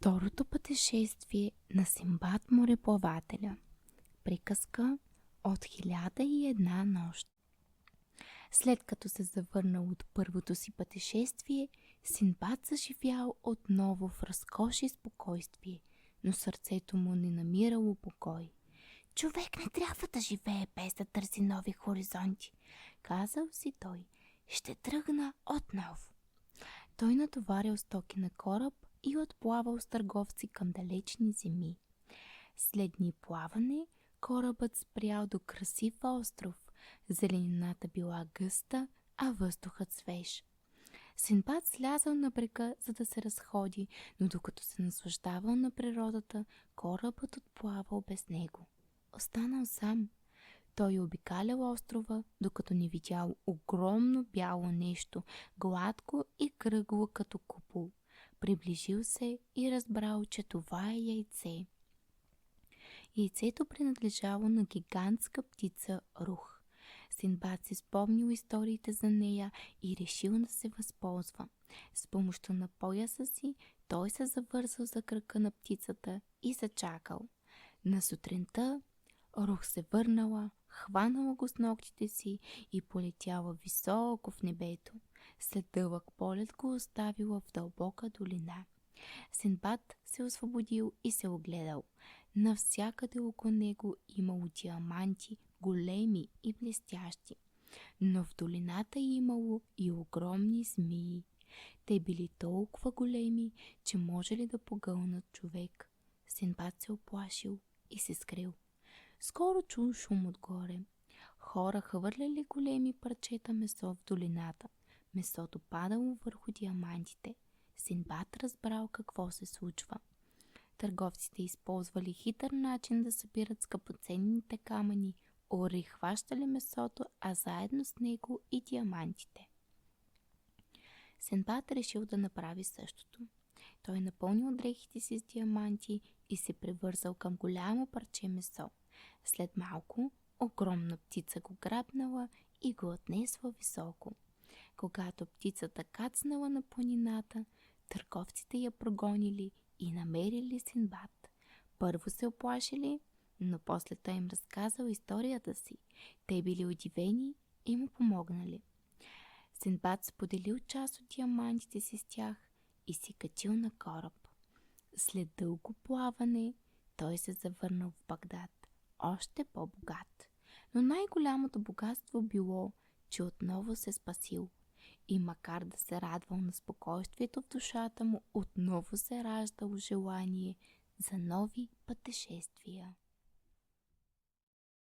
Второто пътешествие на Синдбад мореплавателя. Приказка от 1001 нощ. След като се завърнал от първото си пътешествие, Синдбад заживял отново в разкош и спокойствие, но сърцето му не намирало покой. Човек не трябва да живее без да търси нови хоризонти, казал си той. Ще тръгна отново. Той натоварил стоки на кораб и отплавал с търговци към далечни земи. След дни плаване, корабът спрял до красив остров. Зеленината била гъста, а въздухът свеж. Синдбад слязал на брега, за да се разходи, но докато се наслаждавал на природата, корабът отплавал без него. Останал сам. Той обикалял острова, докато не видял огромно бяло нещо, гладко и кръгло като купол. Приближил се и разбрал, че това е яйце. Яйцето принадлежало на гигантска птица Рух. Синдбад си спомнил историите за нея и решил да се възползва. С помощта на пояса си той се завързал за кръка на птицата и зачакал. На сутринта Рух се върнала, хванала го с ногтите си и полетяла високо в небето. След дълъг полет го оставила в дълбока долина. Синдбад се освободил и се огледал. Навсякъде около него имало диаманти, големи и блестящи. Но в долината имало и огромни змии. Те били толкова големи, че може ли да погълнат човек. Синдбад се оплашил и се скрил. Скоро чул шум отгоре. Хора хвърляли големи парчета месо в долината. Месото падало върху диамантите. Синдбад разбрал какво се случва. Търговците използвали хитър начин да събират скъпоценните камъни, ори хващали месото, а заедно с него и диамантите. Синдбад решил да направи същото. Той напълнил дрехите си с диаманти и се привързал към голямо парче месо. След малко огромна птица го грабнала и го отнесла високо. Когато птицата кацнала на планината, търговците я прогонили и намерили Синдбад. Първо се оплашили, но после той им разказал историята си. Те били удивени и му помогнали. Синдбад споделил част от диамантите си с тях и си качил на кораб. След дълго плаване той се завърнал в Багдад, още по-богат. Но най-голямото богатство било, че отново се спасил. И макар да се радвал на спокойствието в душата му, отново се раждало желание за нови пътешествия.